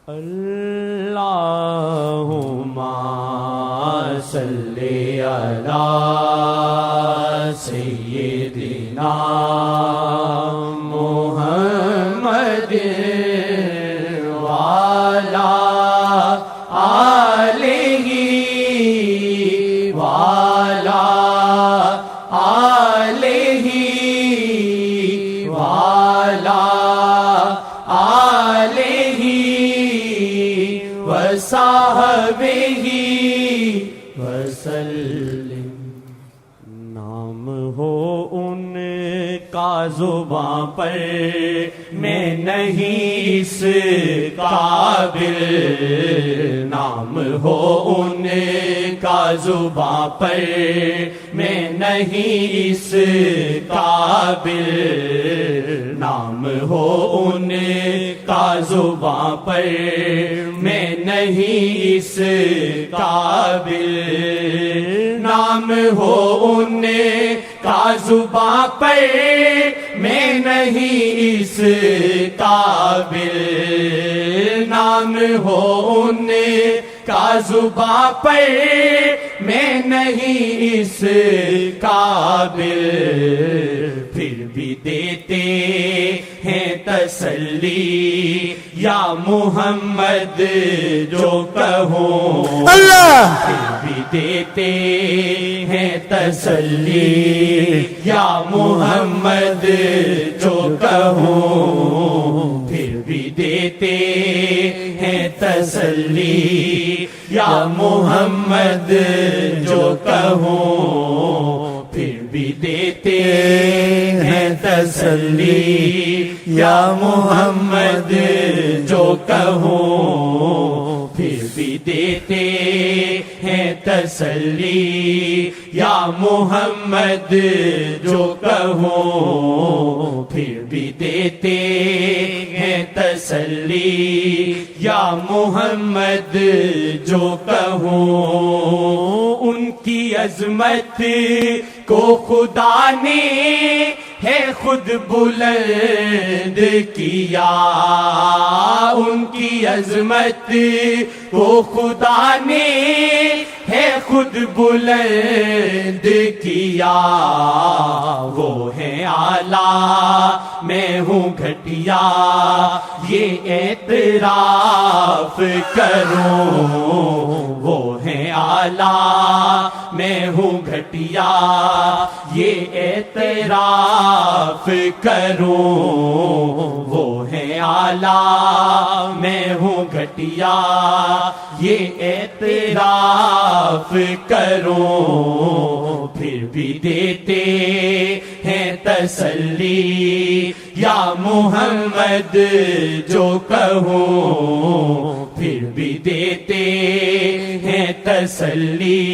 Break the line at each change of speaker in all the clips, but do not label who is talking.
اللہم صلی علی سیدنا محمد وعلی آلہ وعلی آلہ وعلی آلہ وصحبہ وسلم۔ نام ہو ان کا زباں پر میں نہیں اس قابل، نام ہو ان کا زباں پر میں نہیں اس قابل، نام ہو ان کا زباں پر میں نہیں اس قابل، نام ہو ان کا زباں پر میں نہیں اس قابل، نام ہو ان کا زباں پر میں نہیں اس قابل، پھر بھی دیتے ہیں تسلی یا محمد جو کہوں،
اللہ
پھر بھی دیتے ہیں تسلی یا محمد جو کہوں، پھر بھی دیتے ہیں تسلی یا محمد جو کہوں، پھر بھی دیتے ہیں تسلی یا محمد جو کہوں، پھر بھی دیتے ہیں تسلی یا محمد جو کہوں، پھر بھی دیتے ہیں تسلی یا محمد جو کہوں، ان کی عظمت کو خدا نے ہے خود بلند کیا، ان کی عظمت کو خدا نے ہے خود بلند کیا، وہ ہے اعلیٰ میں ہوں گھٹیا یہ اعتراف کروں، وہ ہے اعلیٰ میں ہوں گھٹیا یہ اعتراف کروں، وہ ہے اعلیٰ میں ہوں گھٹیا یہ اعتراف کروں، پھر بھی دیتے ہیں تسلی یا محمد جو کہوں، پھر بھی دیتے ہیں تسلی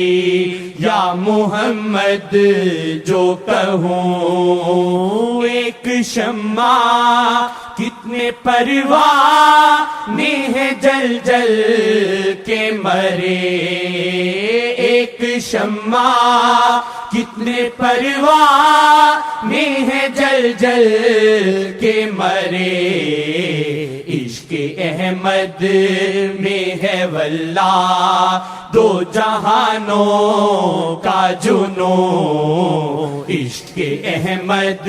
یا محمد جو کہوں، ایک شمع کتنے پروانے ہیں جل جل کے مرے، ایک شمع کتنے پروانے ہیں جل جل کے مرے، عشق احمد میں ہے واللہ دو جہانوں کا جنوں، عشق احمد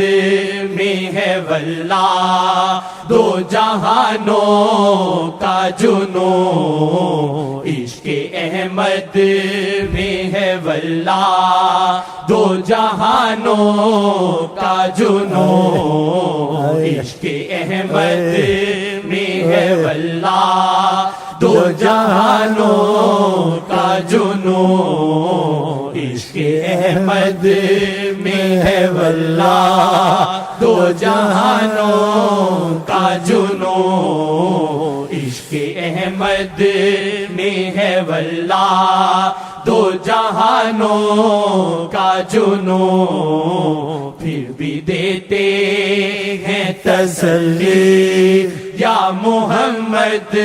میں ہے واللہ دو جہانوں کا جنوں، عشق احمد میں ہے واللہ دو جہانوں کا جنوں، عشق احمد میں ہے واللہ دو جہانوں کا جنوں، عشق احمد میں ہے واللہ دو جہانوں کا جنوں، عشق احمد میں ہے واللہ دو جہانوں کا جنوں، پھر بھی دیتے ہیں تسلی یا محمد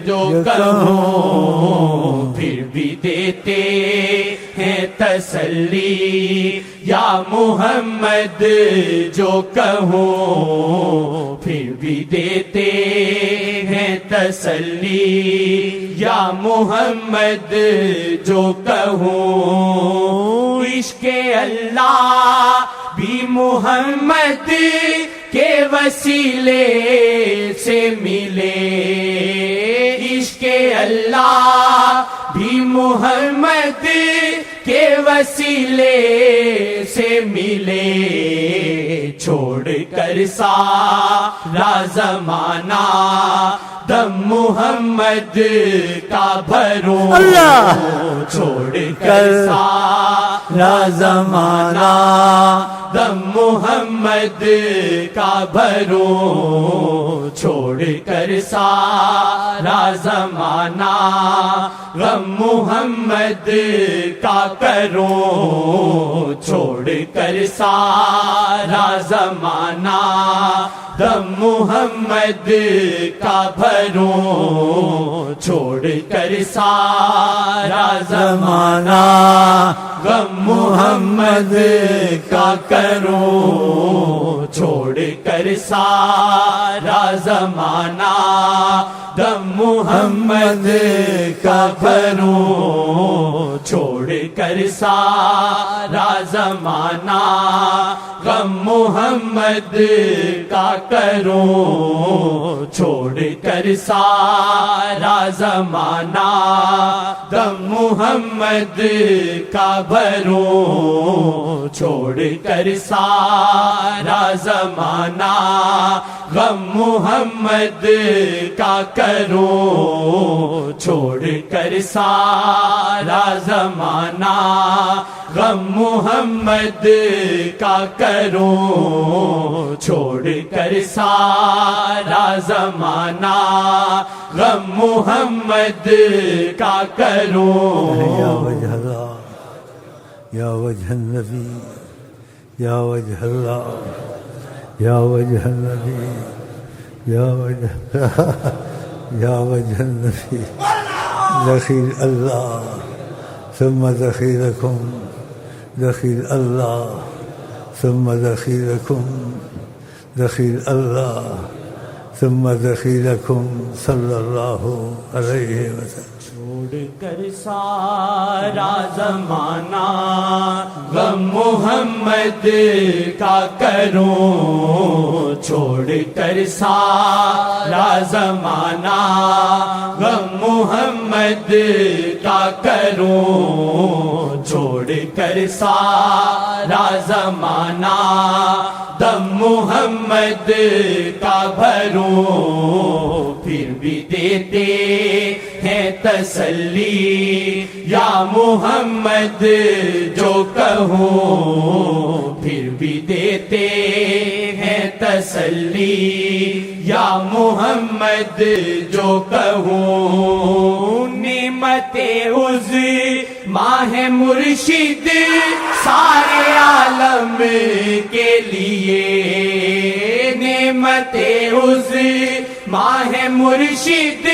جو کہوں پھر بھی دیتے ہیں تسلی، یا محمد جو کہوں پھر بھی دیتے ہیں تسلی، یا محمد جو کہوں عشق اللہ بھی محمد کے وسیلے سے ملے، عشق اللہ بھی محمد کے وسیلے سے ملے، چھوڑ کر سارا زمانہ دم محمد کا بھرو، چھوڑ کر سارا زمانہ دم محمد کا بھرو، چھوڑ کر سارا زمانہ غم محمد کا کرو، چھوڑ کر سارا زمانہ دم محمد کا بھرو، چھوڑ کر سارا زمانہ غم محمد کا کرو، چھوڑ کر سارا زمانہ دم محمد کا بھرو، چھوڑ کر سارا زمانہ غم محمد کا کرو، چھوڑ کر سارا زمانہ دم محمد کا بھرو، چھوڑ کر سارا زمانہ غم محمد کا کرو، چھوڑ کر سارا زمانہ غم محمد کا کرو، چھوڑ کر سارا زمانہ غم محمد کا کرو۔
یا وجہ اللہ، یا وجہ النبی، یا وجہ اللہ، یا وجہ النبی، یا وجہ یا وجہ النبی، دخیل اللہ ثم دخیلکم، دخیل اللہ ثم دخیلکم، دخیل اللہ ثم دخیلکم صلی اللہ علیہ وسلم۔
چھوڑ کر سارا زمانہ غم محمد کا کرو، چھوڑ کر سارا زمانہ غم محمد کا کرو، چھوڑ کر سارا زمانہ دم محمد کا بھرو، پھر بھی دیتے ہیں تسلی، یا محمد جو کہوں پھر بھی دیتے ہیں تسلی، یا محمد جو کہوں نعمت عز ماہ مرشد سارے عالم کے لیے، نعمت عز ماہ مرشد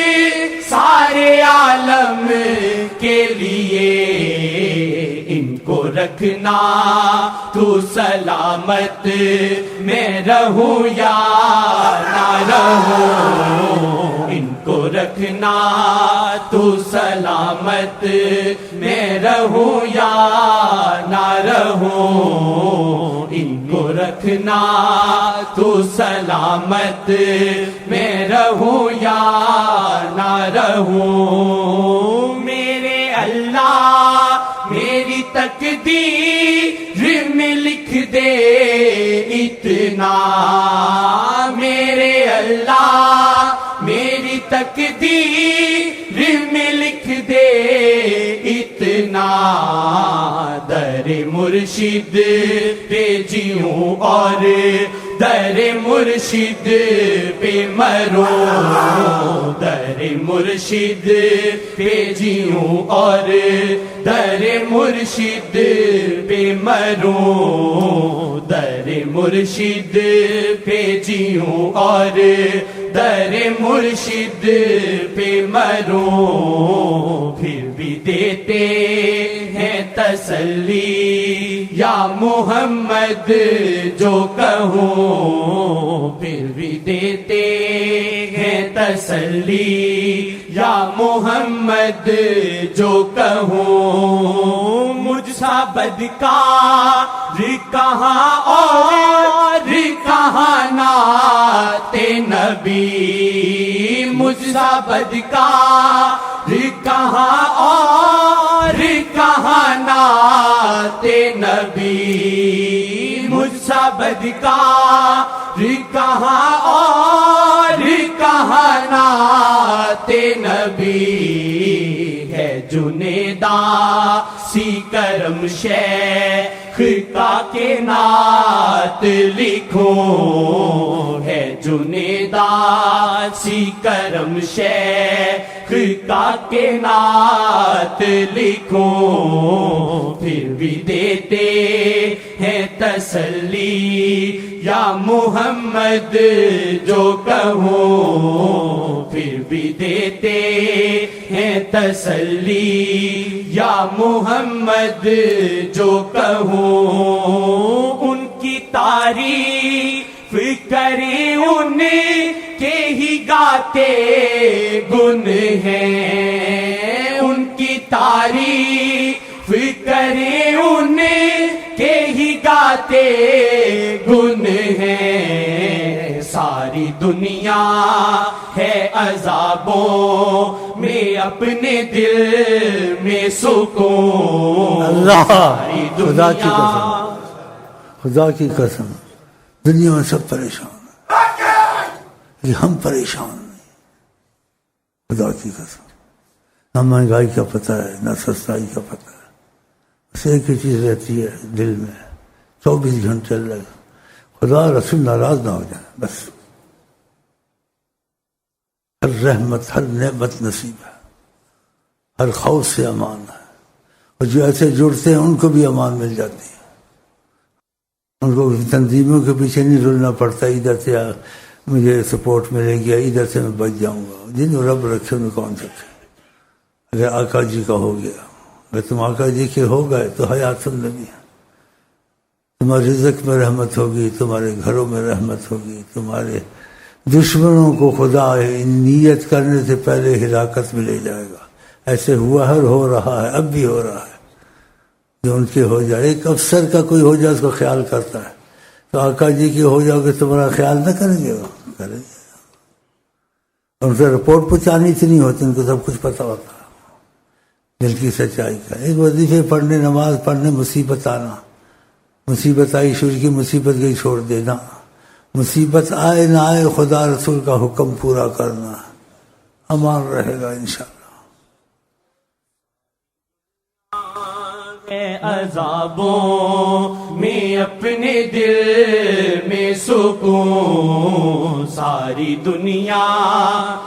سارے عالم کے لیے، ان کو رکھنا تو سلامت میں رہوں یا نہ رہوں، ان کو رکھنا تو سلامت میں رہوں یا نہ رہوں، ان کو رکھنا تو سلامت میں رہوں یا نہ رہوں، میرے اللہ میری تقدیر میں لکھ دے اتنا، میرے اللہ میری تقدیر میں لکھ دے اتنا، در مرشد پہ جیوں اور در مرشد پہ مروں، در مرشد پہ جیوں اور در مرشد پہ مروں، در مرشد پہ جیوں اور در مرشد پہ مروں، پھر بھی دیتے ہیں تسلی یا محمد جو کہوں، پھر بھی دیتے ہیں تسلی یا محمد جو کہوں، مجھ سا بدکار کہاں اور کہاں نعت نبی، مجھ سا بدکار کہاں اور کہاں نعت نبی، مجھ سا بدکار کہاں اور کہاں نعت نبی، ہے جنیدہ سی کرم شیخ کا کے نعت لکھوں، ہے جنیدہ سی کرم شیخ کا کے نعت لکھوں، پھر بھی دیتے ہیں تسلی یا محمد جو کہوں، پھر بھی دیتے ہیں تسلی یا محمد جو کہوں، ان کی تعریف کریں ان کے ہی گاتے گن ہیں، ان کی تعریف کریں ان کے ہی گاتے گن ہیں، ساری دنیا ہے عذابوں میں اپنے دل میں سکون،
اللہ
ساری
خدا کی
دنیا
قسم، خدا کی قسم دنیا میں سب پریشان ہیں، کہ ہم پریشان نہیں، خدا کی قسم، نہ مہنگائی کا پتہ ہے نہ سستائی کا پتہ ہے، بس ایک ہی چیز رہتی ہے دل میں 24 گھنٹے لگ، خدا رسول ناراض نہ ہو جائے، بس ہر رحمت ہر نعمت نصیب ہے، ہر خوف سے امان ہے، اور جو ایسے جڑتے ہیں ان کو بھی امان مل جاتی ہے، ان کو تنظیموں کے پیچھے نہیں رلنا پڑتا، ادھر سے مجھے سپورٹ ملے گی ادھر سے میں بچ جاؤں گا، جن رب رکھے ان کون رکھے، اگر آقا جی کا ہو گیا، اگر تم آقا جی کے ہو گئے تو حیات النبی ہے، تمہارے رزق میں رحمت ہوگی، تمہارے گھروں میں رحمت ہوگی، تمہارے دشمنوں کو خدا نیت کرنے سے پہلے ہلاکت میں لے جائے گا، ایسے ہوا ہے، ہو رہا ہے، اب بھی ہو رہا ہے، جو ان کے ہو جائے، ایک افسر کا کوئی ہو جائے اس کو خیال کرتا ہے، تو آقا جی کے ہو جاؤ گے تمہارا خیال نہ کریں گے، وہ کریں گے، ان سے رپورٹ پہنچانی اتنی نہیں ہوتی، ان کو سب کچھ پتہ ہوتا ہے دل کی سچائی کا، ایک وظیفے پڑھنے نماز پڑھنے مصیبت آنا، مصیبت آئی شروع کی مصیبت گئی چھوڑ دینا، مصیبت آئے نہ آئے خدا رسول کا حکم پورا کرنا، امان رہے گا انشاءاللہ۔
عذابوں میں اپنے دل میں سکون، ساری دنیا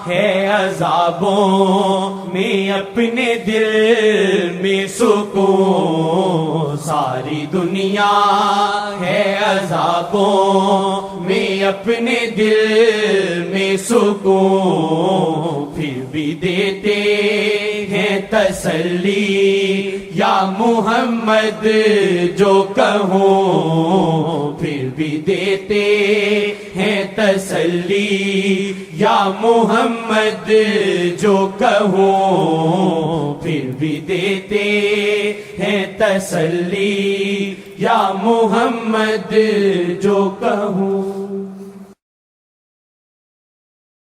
ہے عذابوں میں اپنے دل میں سکون، ساری دنیا ہے عذابوں میں اپنے دل میں سکون، پھر بھی دیتے ہیں تسلی یا محمد جو کہوں، پھر بھی دیتے ہیں تسلی یا محمد جو کہوں، پھر بھی دیتے ہیں تسلی یا محمد جو کہوں۔